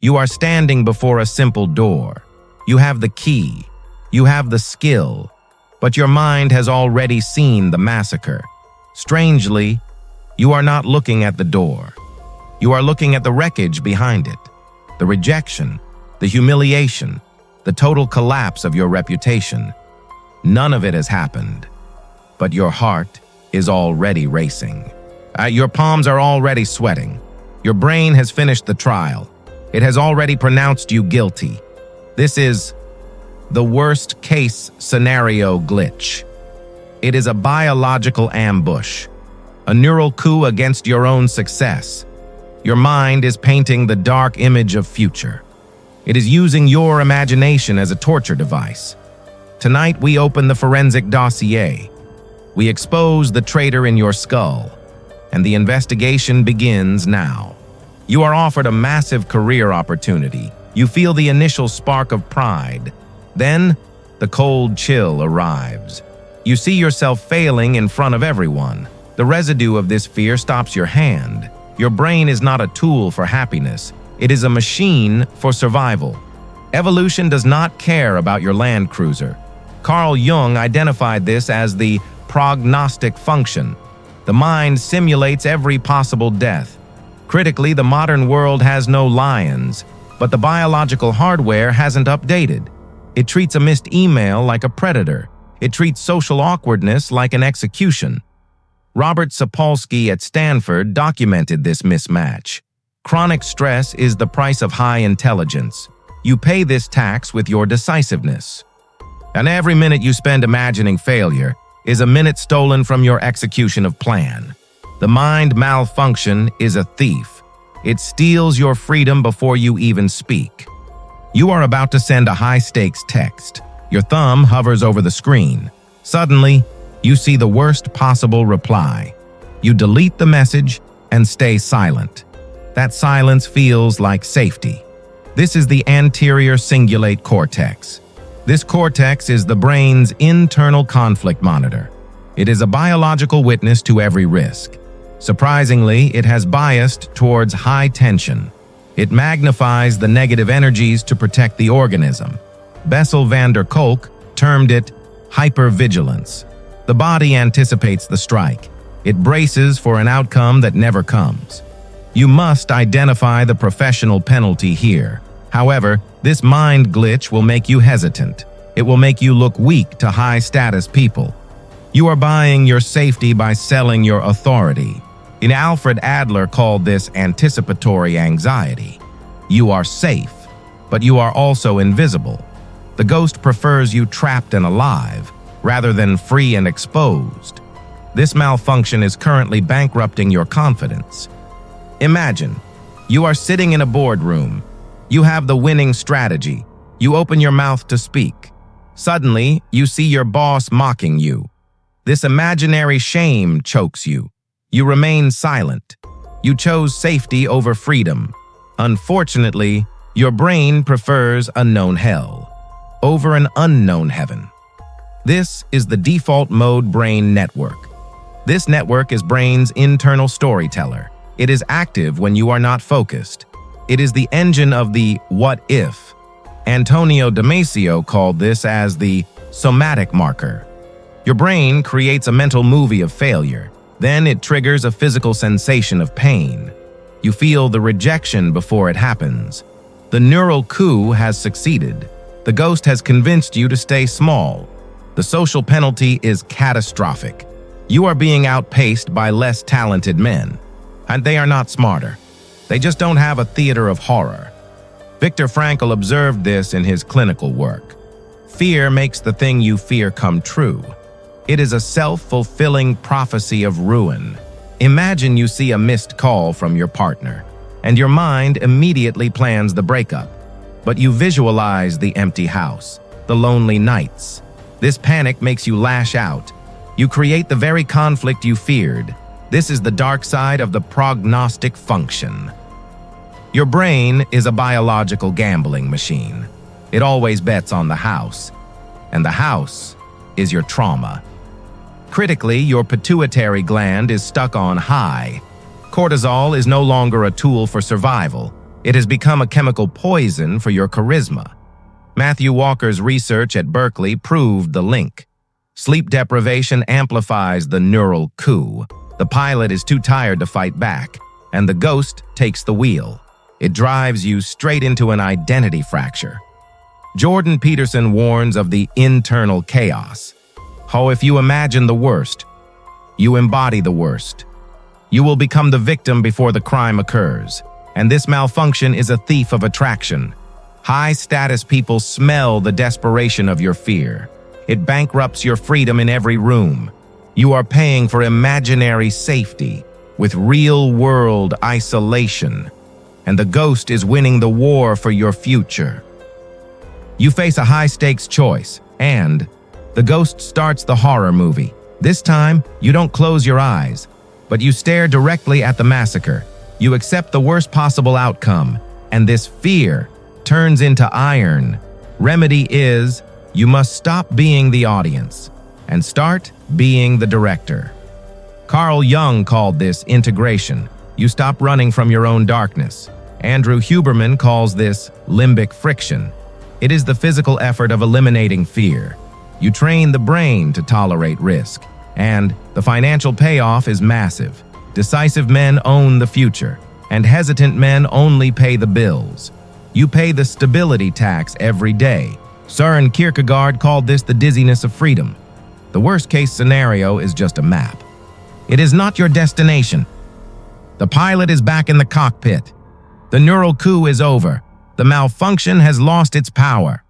You are standing before a simple door. You have the key. You have the skill. But your mind has already seen the massacre. Strangely, you are not looking at the door. You are looking at the wreckage behind it. The rejection, the humiliation, the total collapse of your reputation. None of it has happened. But your heart is already racing. Your palms are already sweating. Your brain has finished the trial. It has already pronounced you guilty. This is the worst-case scenario glitch. It is a biological ambush, a neural coup against your own success. Your mind is painting the dark image of future. It is using your imagination as a torture device. Tonight, we open the forensic dossier. We expose the traitor in your skull, and the investigation begins now. You are offered a massive career opportunity. You feel the initial spark of pride. Then, the cold chill arrives. You see yourself failing in front of everyone. The residue of this fear stops your hand. Your brain is not a tool for happiness. It is a machine for survival. Evolution does not care about your land cruiser. Carl Jung identified this as the prognostic function. The mind simulates every possible death. Critically, the modern world has no lions, but the biological hardware hasn't updated. It treats a missed email like a predator. It treats social awkwardness like an execution. Robert Sapolsky at Stanford documented this mismatch. Chronic stress is the price of high intelligence. You pay this tax with your decisiveness. And every minute you spend imagining failure is a minute stolen from your execution of plan. The mind malfunction is a thief. It steals your freedom before you even speak. You are about to send a high-stakes text. Your thumb hovers over the screen. Suddenly, you see the worst possible reply. You delete the message and stay silent. That silence feels like safety. This is the anterior cingulate cortex. This cortex is the brain's internal conflict monitor. It is a biological witness to every risk. Surprisingly, it has biased towards high tension. It magnifies the negative energies to protect the organism. Bessel van der Kolk termed it hypervigilance. The body anticipates the strike. It braces for an outcome that never comes. You must identify the professional penalty here. However, this mind glitch will make you hesitant. It will make you look weak to high-status people. You are buying your safety by selling your authority. Alfred Adler called this anticipatory anxiety. You are safe, but you are also invisible. The ghost prefers you trapped and alive, rather than free and exposed. This malfunction is currently bankrupting your confidence. Imagine, you are sitting in a boardroom. You have the winning strategy. You open your mouth to speak. Suddenly, you see your boss mocking you. This imaginary shame chokes you. You remain silent. You chose safety over freedom. Unfortunately, your brain prefers a known hell over an unknown heaven. This is the default mode brain network. This network is brain's internal storyteller. It is active when you are not focused. It is the engine of the what if. Antonio Damasio called this as the somatic marker. Your brain creates a mental movie of failure. Then it triggers a physical sensation of pain. You feel the rejection before it happens. The neural coup has succeeded. The ghost has convinced you to stay small. The social penalty is catastrophic. You are being outpaced by less talented men. And they are not smarter. They just don't have a theater of horror. Viktor Frankl observed this in his clinical work. Fear makes the thing you fear come true. It is a self-fulfilling prophecy of ruin. Imagine you see a missed call from your partner, and your mind immediately plans the breakup. But you visualize the empty house, the lonely nights. This panic makes you lash out. You create the very conflict you feared. This is the dark side of the prognostic function. Your brain is a biological gambling machine. It always bets on the house, and the house is your trauma. Critically, your pituitary gland is stuck on high. Cortisol is no longer a tool for survival. It has become a chemical poison for your charisma. Matthew Walker's research at Berkeley proved the link. Sleep deprivation amplifies the neural coup. The pilot is too tired to fight back, and the ghost takes the wheel. It drives you straight into an identity fracture. Jordan Peterson warns of the internal chaos. How if you imagine the worst, you embody the worst. You will become the victim before the crime occurs, and this malfunction is a thief of attraction. High-status people smell the desperation of your fear. It bankrupts your freedom in every room. You are paying for imaginary safety with real-world isolation, and the ghost is winning the war for your future. You face a high-stakes choice, and the ghost starts the horror movie. This time, you don't close your eyes, but you stare directly at the massacre. You accept the worst possible outcome, and this fear turns into iron. Remedy is, you must stop being the audience and start being the director. Carl Jung called this integration. You stop running from your own darkness. Andrew Huberman calls this limbic friction. It is the physical effort of eliminating fear. You train the brain to tolerate risk, and the financial payoff is massive. Decisive men own the future, and hesitant men only pay the bills. You pay the stability tax every day. Søren Kierkegaard called this the dizziness of freedom. The worst-case scenario is just a map. It is not your destination. The pilot is back in the cockpit. The neural coup is over. The malfunction has lost its power.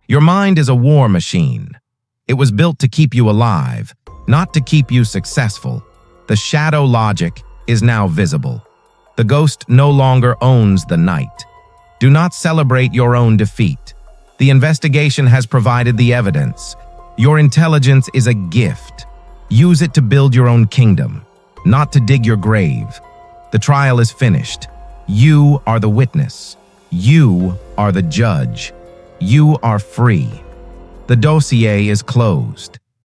Your mind is a war machine. It was built to keep you alive, not to keep you successful. The shadow logic is now visible. The ghost no longer owns the night. Do not celebrate your own defeat. The investigation has provided the evidence. Your intelligence is a gift. Use it to build your own kingdom, not to dig your grave. The trial is finished. You are the witness. You are the judge. You are free. The dossier is closed.